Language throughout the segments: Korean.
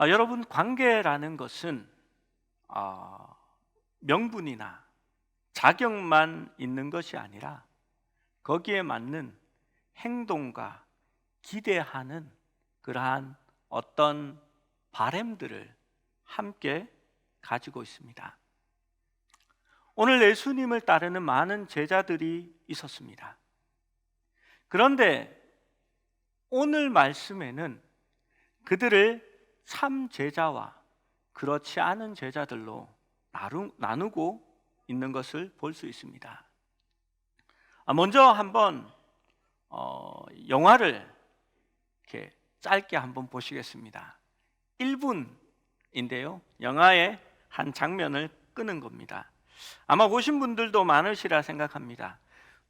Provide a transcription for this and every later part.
여러분, 관계라는 것은 명분이나 자격만 있는 것이 아니라 거기에 맞는 행동과 기대하는 그러한 어떤 바램들을 함께 가지고 있습니다. 오늘 예수님을 따르는 많은 제자들이 있었습니다. 그런데 오늘 말씀에는 그들을 참 제자와 그렇지 않은 제자들로 나누고 있는 것을 볼 수 있습니다. 먼저 한번 영화를 이렇게 짧게 한번 보시겠습니다. 1분인데요. 영화의 한 장면을 끄는 겁니다. 아마 보신 분들도 많으시라 생각합니다.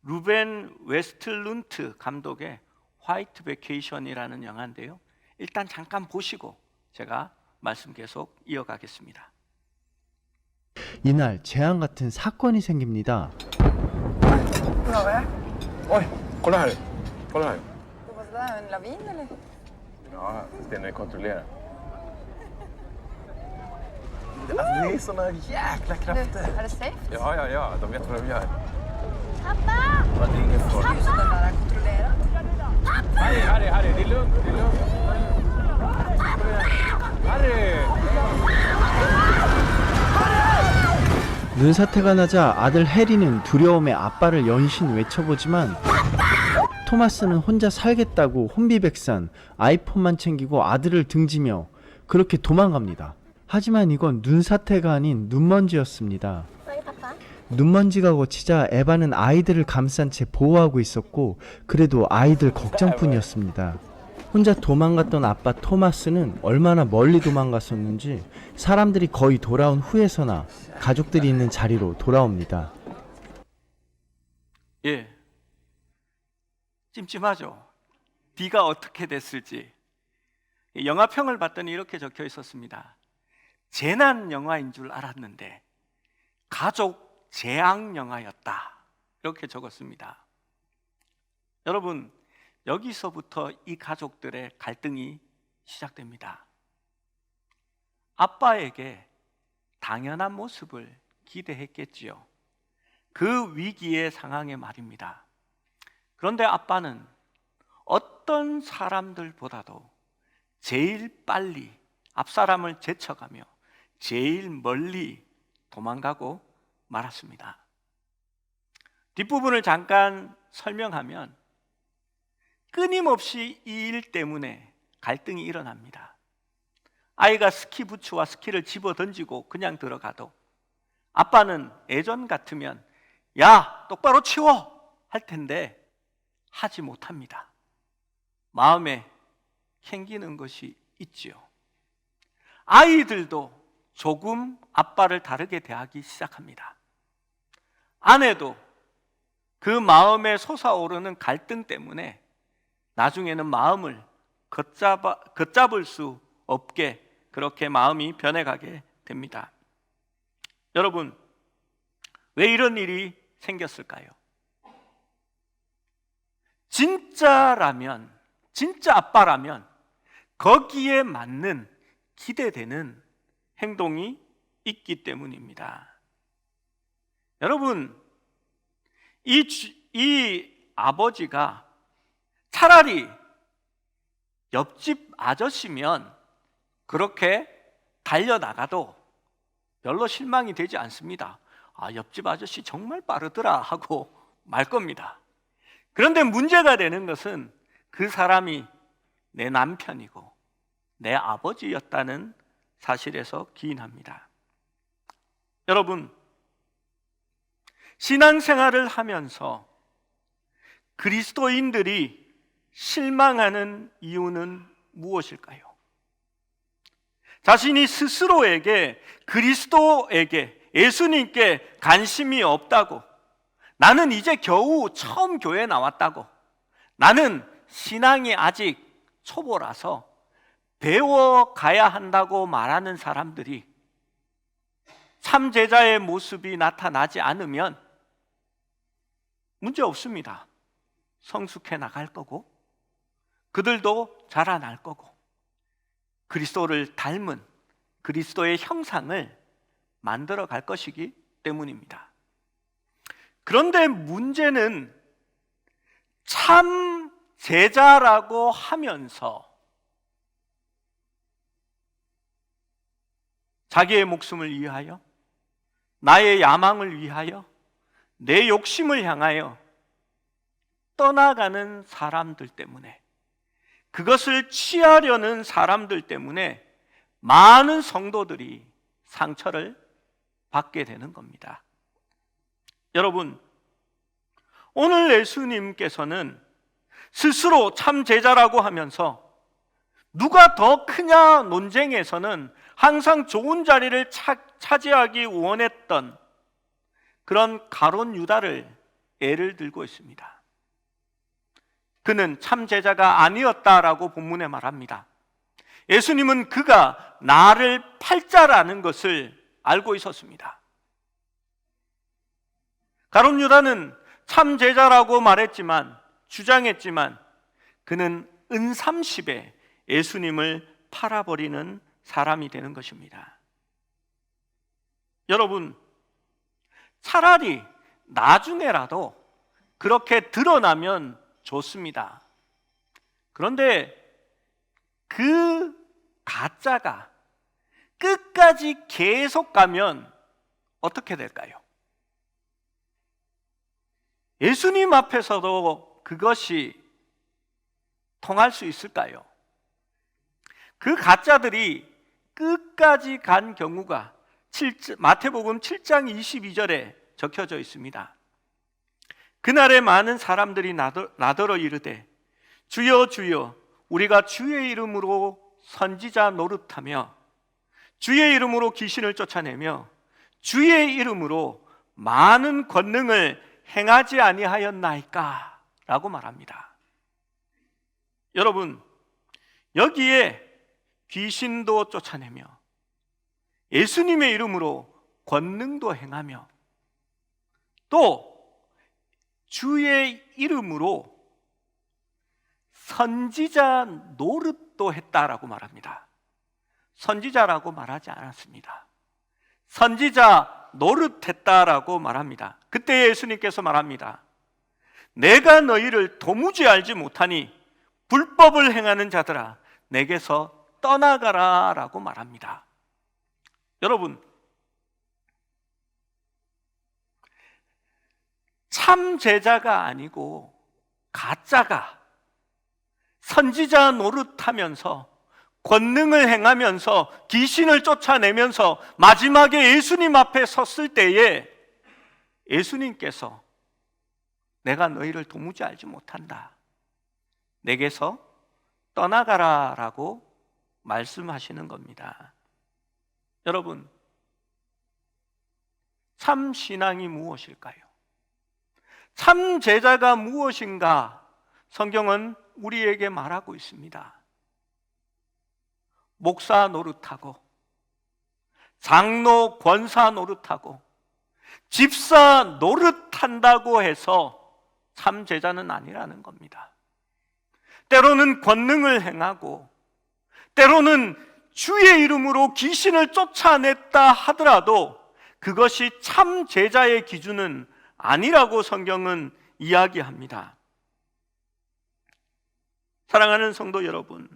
루벤 웨스틀룬트 감독의 화이트 베케이션이라는 영화인데요. 일단 잠깐 보시고 제가 말씀 계속 이어가겠습니다. 이날 재앙 같은 사건이 생깁니다. Oj, kolla här. Kolla här. Vad var det? En lavin eller? Ja, den är kontrollerad. Alltså, det är såna jäkla krafter. Är det safe? Ja, de vet vad de gör. Pappa! Ja, det är ingen fara. Den där är kontrollerad. Harry, det är lugnt, det är lugnt. Harry! 눈사태가 나자 아들 해리는 두려움에 아빠를 연신 외쳐보지만 토마스는 혼자 살겠다고 혼비백산 아이폰만 챙기고 아들을 등지며 그렇게 도망갑니다. 하지만 이건 눈사태가 아닌 눈먼지였습니다. 눈먼지가 거치자 에바는 아이들을 감싼 채 보호하고 있었고 그래도 아이들 걱정뿐이었습니다. 혼자 도망갔던 아빠 토마스는 얼마나 멀리 도망갔었는지 사람들이 거의 돌아온 후에서나 가족들이 있는 자리로 돌아옵니다. 예, 찜찜하죠. 뒤가 어떻게 됐을지. 영화평을 봤더니 이렇게 적혀 있었습니다. 재난 영화인 줄 알았는데 가족 재앙 영화였다, 이렇게 적었습니다. 여러분, 여기서부터 이 가족들의 갈등이 시작됩니다. 아빠에게 당연한 모습을 기대했겠지요. 그 위기의 상황에 말입니다. 그런데 아빠는 어떤 사람들보다도 제일 빨리 앞사람을 제쳐가며 제일 멀리 도망가고 말았습니다. 뒷부분을 잠깐 설명하면 끊임없이 이 일 때문에 갈등이 일어납니다. 아이가 스키 부츠와 스키를 집어 던지고 그냥 들어가도 아빠는 예전 같으면 야, 똑바로 치워! 할 텐데 하지 못합니다. 마음에 캥기는 것이 있지요. 아이들도 조금 아빠를 다르게 대하기 시작합니다. 아내도 그 마음에 솟아오르는 갈등 때문에 나중에는 마음을 걷잡을 수 없게 그렇게 마음이 변해가게 됩니다. 여러분, 왜 이런 일이 생겼을까요? 진짜 아빠라면 거기에 맞는 기대되는 행동이 있기 때문입니다. 여러분, 이 아버지가 차라리 옆집 아저씨면 그렇게 달려나가도 별로 실망이 되지 않습니다. 옆집 아저씨 정말 빠르더라 하고 말 겁니다. 그런데 문제가 되는 것은 그 사람이 내 남편이고 내 아버지였다는 사실에서 기인합니다. 여러분, 신앙생활을 하면서 그리스도인들이 실망하는 이유는 무엇일까요? 자신이 스스로에게, 그리스도에게, 예수님께 관심이 없다고, 나는 이제 겨우 처음 교회에 나왔다고, 나는 신앙이 아직 초보라서 배워가야 한다고 말하는 사람들이 참 제자의 모습이 나타나지 않으면 문제 없습니다. 성숙해 나갈 거고 그들도 자라날 거고 그리스도를 닮은 그리스도의 형상을 만들어 갈 것이기 때문입니다. 그런데 문제는 참 제자라고 하면서 자기의 목숨을 위하여, 나의 야망을 위하여, 내 욕심을 향하여 떠나가는 사람들 때문에, 그것을 취하려는 사람들 때문에 많은 성도들이 상처를 받게 되는 겁니다. 여러분, 오늘 예수님께서는 스스로 참 제자라고 하면서 누가 더 크냐 논쟁에서는 항상 좋은 자리를 차지하기 원했던 그런 가룟 유다를 예를 들고 있습니다. 그는 참 제자가 아니었다라고 본문에 말합니다. 예수님은 그가 나를 팔 자라는 것을 알고 있었습니다. 가룟 유다는 참 제자라고 말했지만, 주장했지만 그는 은삼십에 예수님을 팔아버리는 사람이 되는 것입니다. 여러분, 차라리 나중에라도 그렇게 드러나면 좋습니다. 그런데 그 가짜가 끝까지 계속 가면 어떻게 될까요? 예수님 앞에서도 그것이 통할 수 있을까요? 그 가짜들이 끝까지 간 경우가 마태복음 7장 22절에 적혀져 있습니다. 그날에 많은 사람들이 나더러 이르되 주여 주여 우리가 주의 이름으로 선지자 노릇하며 주의 이름으로 귀신을 쫓아내며 주의 이름으로 많은 권능을 행하지 아니하였나이까? 라고 말합니다. 여러분, 여기에 귀신도 쫓아내며 예수님의 이름으로 권능도 행하며 또 주의 이름으로 선지자 노릇도 했다라고 말합니다. 선지자라고 말하지 않았습니다. 선지자 노릇했다라고 말합니다. 그때 예수님께서 말합니다. 내가 너희를 도무지 알지 못하니 불법을 행하는 자들아 내게서 떠나가라 라고 말합니다. 여러분, 참 제자가 아니고 가짜가 선지자 노릇하면서 권능을 행하면서 귀신을 쫓아내면서 마지막에 예수님 앞에 섰을 때에 예수님께서 내가 너희를 도무지 알지 못한다, 내게서 떠나가라 라고 말씀하시는 겁니다. 여러분, 참 신앙이 무엇일까요? 참 제자가 무엇인가 성경은 우리에게 말하고 있습니다. 목사 노릇하고 장로 권사 노릇하고 집사 노릇한다고 해서 참 제자는 아니라는 겁니다. 때로는 권능을 행하고 때로는 주의 이름으로 귀신을 쫓아냈다 하더라도 그것이 참 제자의 기준은 아니라고 성경은 이야기합니다. 사랑하는 성도 여러분,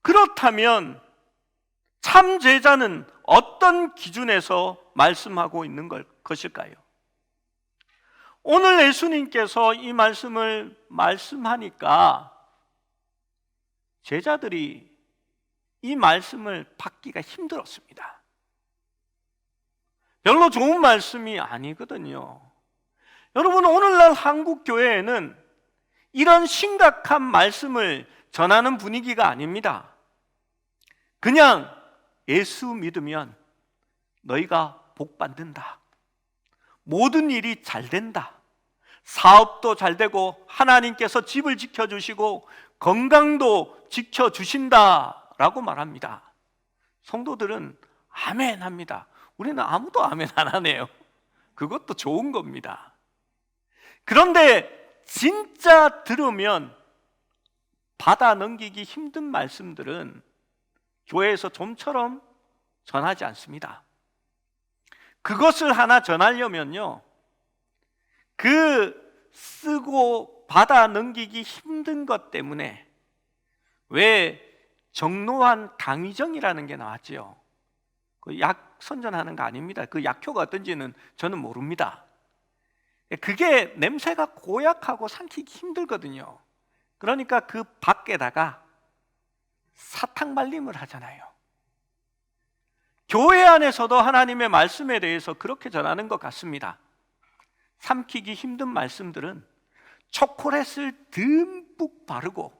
그렇다면 참 제자는 어떤 기준에서 말씀하고 있는 것일까요? 오늘 예수님께서 이 말씀을 말씀하니까 제자들이 이 말씀을 받기가 힘들었습니다. 별로 좋은 말씀이 아니거든요. 여러분, 오늘날 한국 교회에는 이런 심각한 말씀을 전하는 분위기가 아닙니다. 그냥 예수 믿으면 너희가 복 받는다, 모든 일이 잘 된다, 사업도 잘 되고 하나님께서 집을 지켜주시고 건강도 지켜주신다 라고 말합니다. 성도들은 아멘 합니다. 우리는 아무도 아멘 안 하네요. 그것도 좋은 겁니다. 그런데 진짜 들으면 받아 넘기기 힘든 말씀들은 교회에서 좀처럼 전하지 않습니다. 그것을 하나 전하려면요, 그 쓰고 받아 넘기기 힘든 것 때문에 왜 정로한 당위정이라는 게 나왔지요. 그 약 선전하는 거 아닙니다. 그 약효가 어떤지는 저는 모릅니다. 그게 냄새가 고약하고 삼키기 힘들거든요. 그러니까 그 밖에다가 사탕 발림을 하잖아요. 교회 안에서도 하나님의 말씀에 대해서 그렇게 전하는 것 같습니다. 삼키기 힘든 말씀들은 초콜릿을 듬뿍 바르고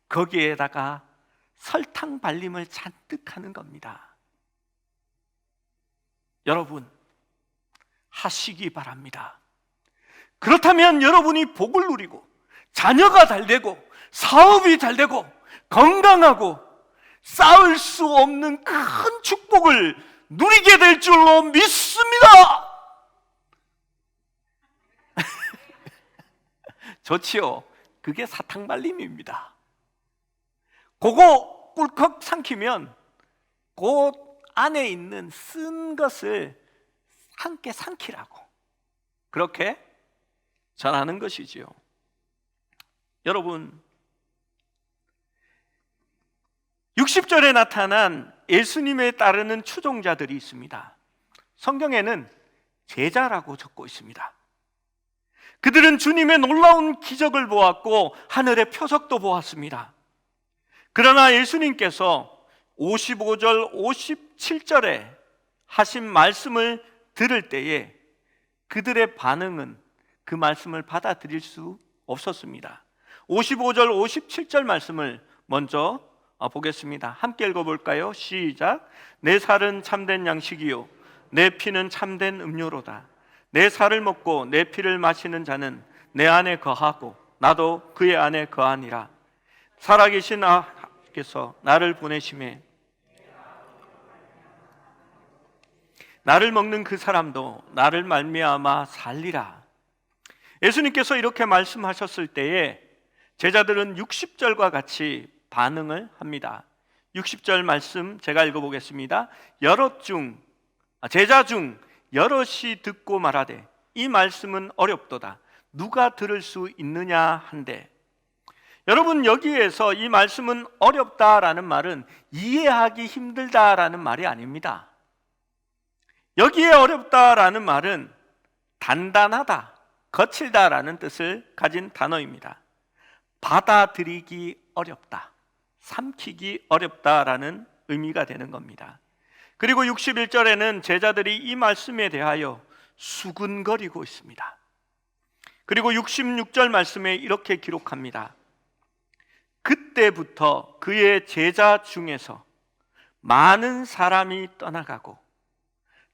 거기에다가 설탕 발림을 잔뜩 하는 겁니다. 여러분, 하시기 바랍니다. 그렇다면 여러분이 복을 누리고 자녀가 잘 되고 사업이 잘 되고 건강하고 쌓을 수 없는 큰 축복을 누리게 될 줄로 믿습니다. 좋지요? 그게 사탕 발림입니다. 그거 꿀꺽 삼키면 그 안에 있는 쓴 것을 함께 삼키라고 그렇게 전하는 것이지요. 여러분, 60절에 나타난 예수님에 따르는 추종자들이 있습니다. 성경에는 제자라고 적고 있습니다. 그들은 주님의 놀라운 기적을 보았고 하늘의 표적도 보았습니다. 그러나 예수님께서 55절, 57절에 하신 말씀을 들을 때에 그들의 반응은 그 말씀을 받아들일 수 없었습니다. 55절, 57절 말씀을 먼저 보겠습니다. 함께 읽어볼까요? 시작. 내 살은 참된 양식이요 내 피는 참된 음료로다. 내 살을 먹고 내 피를 마시는 자는 내 안에 거하고 나도 그의 안에 거하니라. 살아계신 아께서 나를 보내심에 나를 먹는 그 사람도 나를 말미암아 살리라. 예수님께서 이렇게 말씀하셨을 때에 제자들은 60절과 같이 반응을 합니다. 60절 말씀 제가 읽어보겠습니다. 제자 중 여럿이 듣고 말하되 이 말씀은 어렵도다. 누가 들을 수 있느냐 한데, 여러분, 여기에서 이 말씀은 어렵다라는 말은 이해하기 힘들다라는 말이 아닙니다. 여기에 어렵다라는 말은 단단하다, 거칠다라는 뜻을 가진 단어입니다. 받아들이기 어렵다, 삼키기 어렵다라는 의미가 되는 겁니다. 그리고 61절에는 제자들이 이 말씀에 대하여 수근거리고 있습니다. 그리고 66절 말씀에 이렇게 기록합니다. 그때부터 그의 제자 중에서 많은 사람이 떠나가고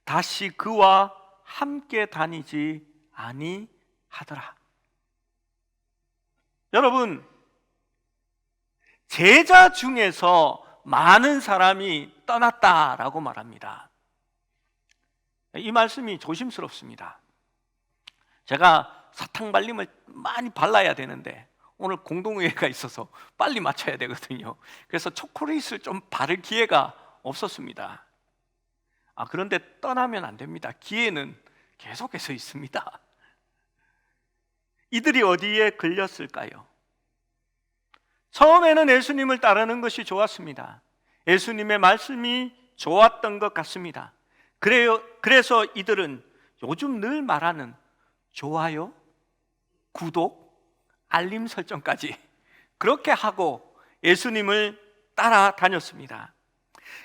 다시 그와 함께 다니지 아니하더라. 여러분, 제자 중에서 많은 사람이 떠났다라고 말합니다. 이 말씀이 조심스럽습니다. 제가 사탕 발림을 많이 발라야 되는데 오늘 공동회의가 있어서 빨리 마쳐야 되거든요. 그래서 초콜릿을 좀 바를 기회가 없었습니다. 그런데 떠나면 안 됩니다. 기회는 계속해서 있습니다. 이들이 어디에 걸렸을까요? 처음에는 예수님을 따르는 것이 좋았습니다. 예수님의 말씀이 좋았던 것 같습니다. 그래서 이들은 요즘 늘 말하는 좋아요, 구독, 알림 설정까지 그렇게 하고 예수님을 따라다녔습니다.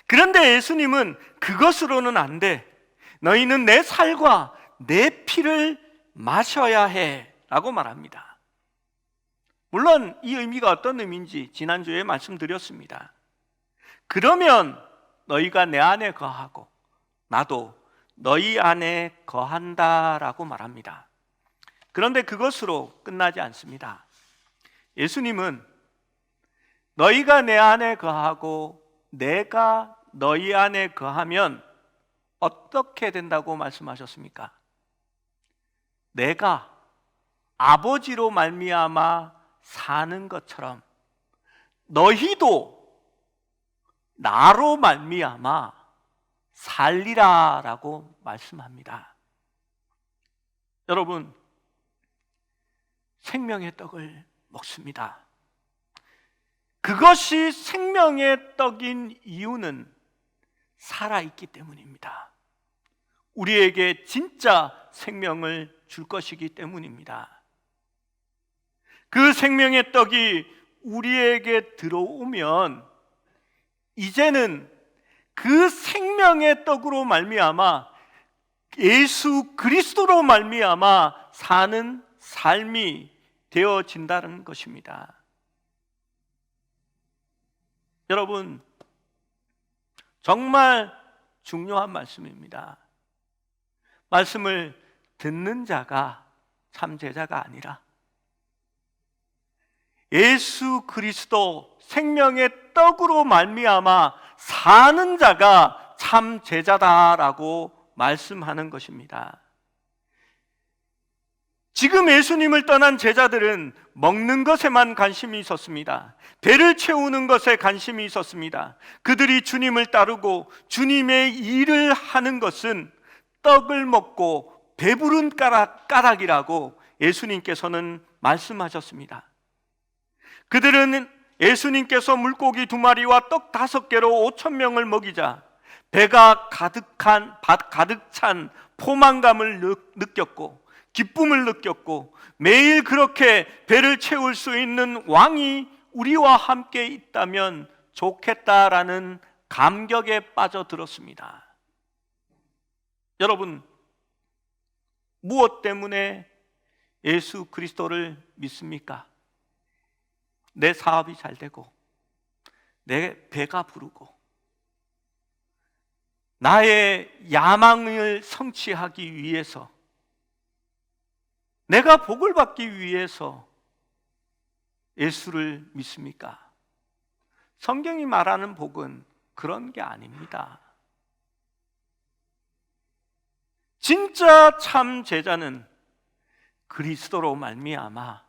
그런데 예수님은 그것으로는 안 돼. 너희는 내 살과 내 피를 마셔야 해 라고 말합니다. 물론 이 의미가 어떤 의미인지 지난주에 말씀드렸습니다. 그러면 너희가 내 안에 거하고 나도 너희 안에 거한다라고 말합니다. 그런데 그것으로 끝나지 않습니다. 예수님은 너희가 내 안에 거하고 내가 너희 안에 거하면 어떻게 된다고 말씀하셨습니까? 내가 아버지로 말미암아 사는 것처럼 너희도 나로 말미암아 살리라라고 말씀합니다. 여러분, 생명의 떡을 먹습니다. 그것이 생명의 떡인 이유는 살아있기 때문입니다. 우리에게 진짜 생명을 줄 것이기 때문입니다. 그 생명의 떡이 우리에게 들어오면 이제는 그 생명의 떡으로 말미암아 예수 그리스도로 말미암아 사는 삶이 되어진다는 것입니다. 여러분, 정말 중요한 말씀입니다. 말씀을 듣는 자가 참 제자가 아니라 예수 그리스도 생명의 떡으로 말미암아 사는 자가 참 제자다라고 말씀하는 것입니다. 지금 예수님을 떠난 제자들은 먹는 것에만 관심이 있었습니다. 배를 채우는 것에 관심이 있었습니다. 그들이 주님을 따르고 주님의 일을 하는 것은 떡을 먹고 배부른 까닭이라고 예수님께서는 말씀하셨습니다. 그들은 예수님께서 물고기 2마리와 떡 5개로 5,000명을 먹이자 배가 가득 찬 포만감을 느꼈고 기쁨을 느꼈고 매일 그렇게 배를 채울 수 있는 왕이 우리와 함께 있다면 좋겠다라는 감격에 빠져들었습니다. 여러분, 무엇 때문에 예수 그리스도를 믿습니까? 내 사업이 잘 되고 내 배가 부르고 나의 야망을 성취하기 위해서, 내가 복을 받기 위해서 예수를 믿습니까? 성경이 말하는 복은 그런 게 아닙니다. 진짜 참 제자는 그리스도로 말미암아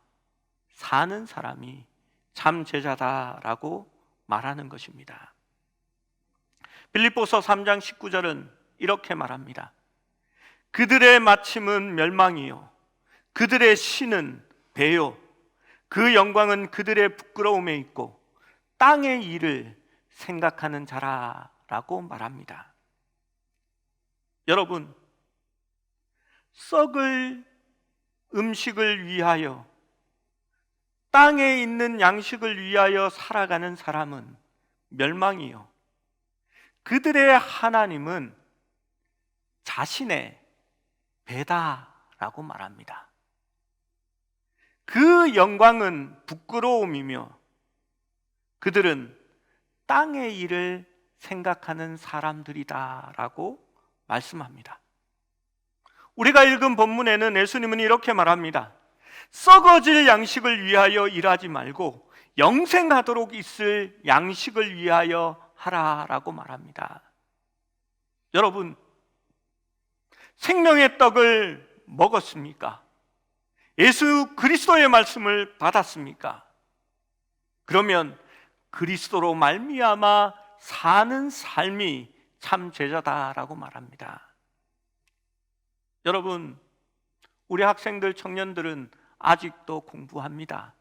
사는 사람이 참 제자다라고 말하는 것입니다. 빌립보서 3장 19절은 이렇게 말합니다. 그들의 마침은 멸망이요 그들의 신은 배요 그 영광은 그들의 부끄러움에 있고 땅의 일을 생각하는 자라라고 말합니다. 여러분, 썩을 음식을 위하여 땅에 있는 양식을 위하여 살아가는 사람은 멸망이요 그들의 하나님은 자신의 배다라고 말합니다. 그 영광은 부끄러움이며 그들은 땅의 일을 생각하는 사람들이다라고 말씀합니다. 우리가 읽은 본문에는 예수님은 이렇게 말합니다. 썩어질 양식을 위하여 일하지 말고 영생하도록 있을 양식을 위하여 하라라고 말합니다. 여러분, 생명의 떡을 먹었습니까? 예수 그리스도의 말씀을 받았습니까? 그러면 그리스도로 말미암아 사는 삶이 참 제자다라고 말합니다. 여러분, 우리 학생들, 청년들은 아직도 공부합니다.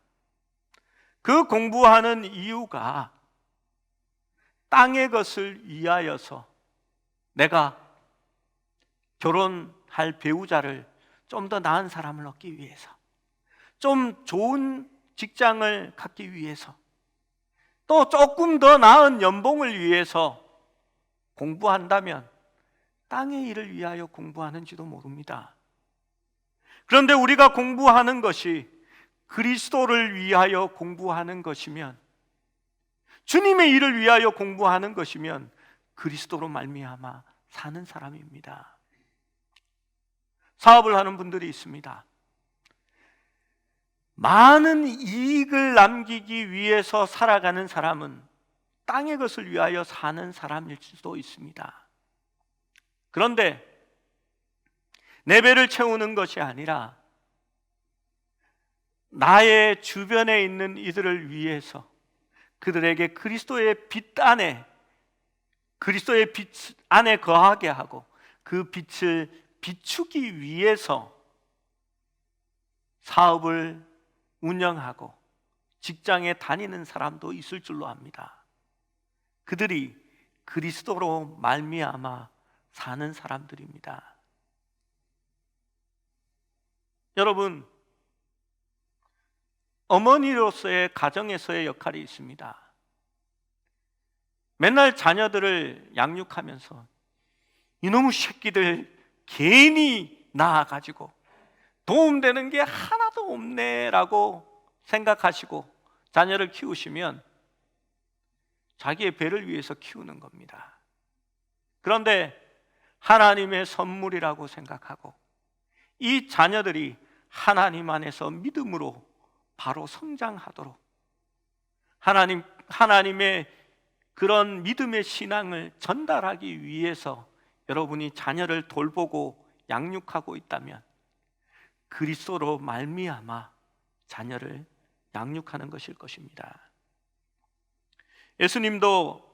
그 공부하는 이유가 땅의 것을 위하여서 내가 결혼할 배우자를 좀 더 나은 사람을 얻기 위해서, 좀 좋은 직장을 갖기 위해서, 또 조금 더 나은 연봉을 위해서 공부한다면 땅의 일을 위하여 공부하는지도 모릅니다. 그런데 우리가 공부하는 것이 그리스도를 위하여 공부하는 것이면, 주님의 일을 위하여 공부하는 것이면 그리스도로 말미암아 사는 사람입니다. 사업을 하는 분들이 있습니다. 많은 이익을 남기기 위해서 살아가는 사람은 땅의 것을 위하여 사는 사람일 수도 있습니다. 그런데 내 배를 채우는 것이 아니라 나의 주변에 있는 이들을 위해서, 그들에게 그리스도의 빛 안에 거하게 하고 그 빛을 비추기 위해서 사업을 운영하고 직장에 다니는 사람도 있을 줄로 압니다. 그들이 그리스도로 말미암아 사는 사람들입니다. 여러분, 어머니로서의 가정에서의 역할이 있습니다. 맨날 자녀들을 양육하면서 이놈의 새끼들 괜히 낳아가지고 도움되는 게 하나도 없네라고 생각하시고 자녀를 키우시면 자기의 배를 위해서 키우는 겁니다. 그런데 하나님의 선물이라고 생각하고 이 자녀들이 하나님 안에서 믿음으로 바로 성장하도록 하나님의 그런 믿음의 신앙을 전달하기 위해서 여러분이 자녀를 돌보고 양육하고 있다면 그리스도로 말미암아 자녀를 양육하는 것일 것입니다. 예수님도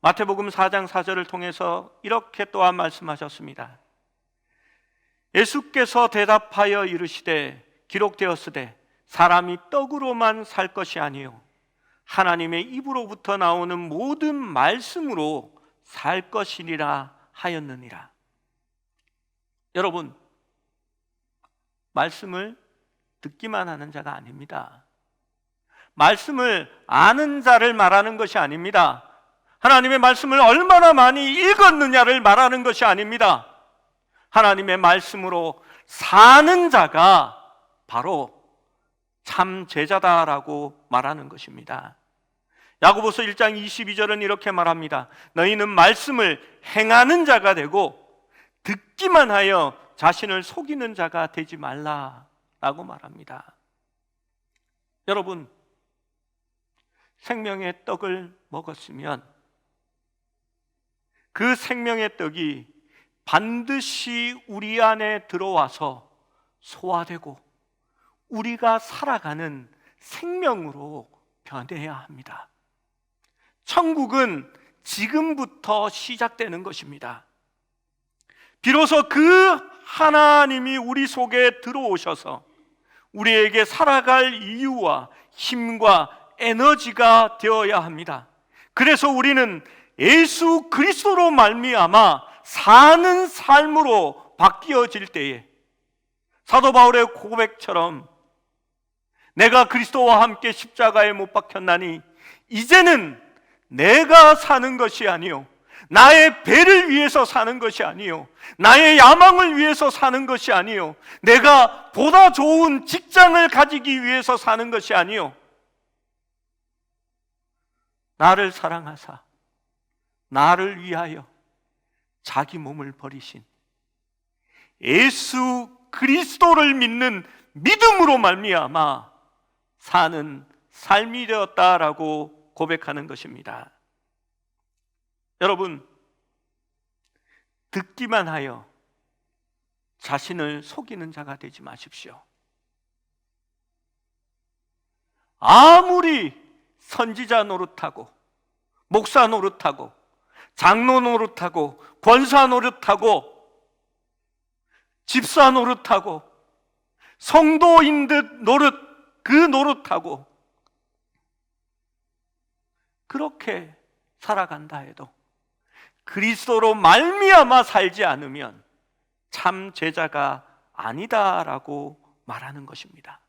마태복음 4장 4절을 통해서 이렇게 또한 말씀하셨습니다. 예수께서 대답하여 이르시되 기록되었으되 사람이 떡으로만 살 것이 아니요 하나님의 입으로부터 나오는 모든 말씀으로 살 것이니라 하였느니라. 여러분, 말씀을 듣기만 하는 자가 아닙니다. 말씀을 아는 자를 말하는 것이 아닙니다. 하나님의 말씀을 얼마나 많이 읽었느냐를 말하는 것이 아닙니다. 하나님의 말씀으로 사는 자가 바로 참 제자다라고 말하는 것입니다. 야고보서 1장 22절은 이렇게 말합니다. 너희는 말씀을 행하는 자가 되고 듣기만 하여 자신을 속이는 자가 되지 말라라고 말합니다. 여러분, 생명의 떡을 먹었으면 그 생명의 떡이 반드시 우리 안에 들어와서 소화되고 우리가 살아가는 생명으로 변해야 합니다. 천국은 지금부터 시작되는 것입니다. 비로소 그 하나님이 우리 속에 들어오셔서 우리에게 살아갈 이유와 힘과 에너지가 되어야 합니다. 그래서 우리는 예수 그리스도로 말미암아 사는 삶으로 바뀌어질 때에 사도 바울의 고백처럼 내가 그리스도와 함께 십자가에 못 박혔나니 이제는 내가 사는 것이 아니요 나의 배를 위해서 사는 것이 아니요 나의 야망을 위해서 사는 것이 아니요 내가 보다 좋은 직장을 가지기 위해서 사는 것이 아니요 나를 사랑하사 나를 위하여 자기 몸을 버리신 예수 그리스도를 믿는 믿음으로 말미암아 사는 삶이 되었다라고 고백하는 것입니다. 여러분, 듣기만 하여 자신을 속이는 자가 되지 마십시오. 아무리 선지자 노릇하고 목사 노릇하고 장로 노릇하고 권사 노릇하고 집사 노릇하고 성도인 듯 그 노릇하고 그렇게 살아간다 해도 그리스도로 말미암아 살지 않으면 참 제자가 아니다라고 말하는 것입니다.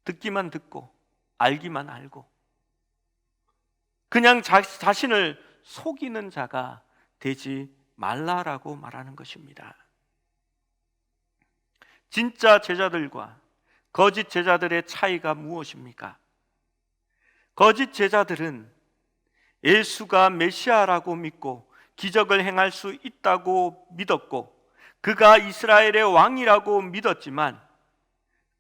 듣기만 듣고 알기만 알고 그냥 자신을 속이는 자가 되지 말라라고 말하는 것입니다. 진짜 제자들과 거짓 제자들의 차이가 무엇입니까? 거짓 제자들은 예수가 메시아라고 믿고 기적을 행할 수 있다고 믿었고 그가 이스라엘의 왕이라고 믿었지만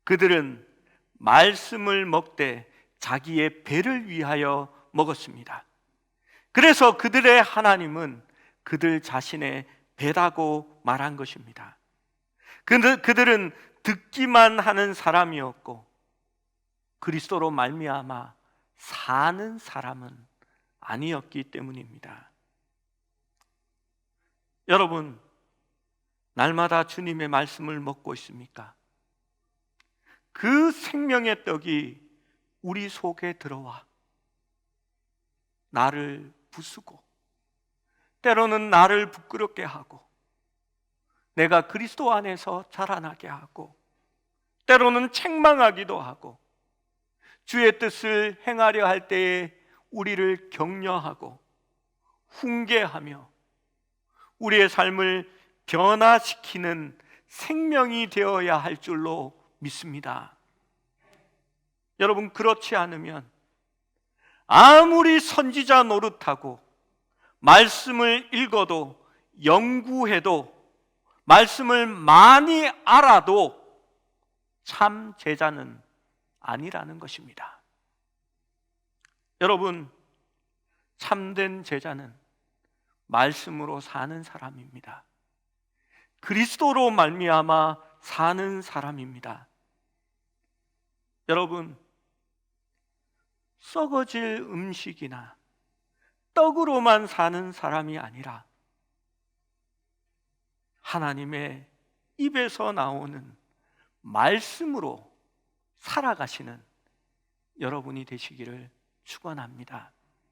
그들은 말씀을 먹되 자기의 배를 위하여 먹었습니다. 그래서 그들의 하나님은 그들 자신의 배라고 말한 것입니다. 그들은 듣기만 하는 사람이었고 그리스도로 말미암아 사는 사람은 아니었기 때문입니다. 여러분, 날마다 주님의 말씀을 먹고 있습니까? 그 생명의 떡이 우리 속에 들어와 나를 부수고, 때로는 나를 부끄럽게 하고, 내가 그리스도 안에서 자라나게 하고, 때로는 책망하기도 하고, 주의 뜻을 행하려 할 때에 우리를 격려하고 훈계하며 우리의 삶을 변화시키는 생명이 되어야 할 줄로 믿습니다. 여러분, 그렇지 않으면 아무리 선지자 노릇하고 말씀을 읽어도 연구해도 말씀을 많이 알아도 참 제자는 아니라는 것입니다. 여러분, 참된 제자는 말씀으로 사는 사람입니다. 그리스도로 말미암아 사는 사람입니다. 여러분, 썩어질 음식이나 떡으로만 사는 사람이 아니라 하나님의 입에서 나오는 말씀으로 살아가시는 여러분이 되시기를 축원합니다.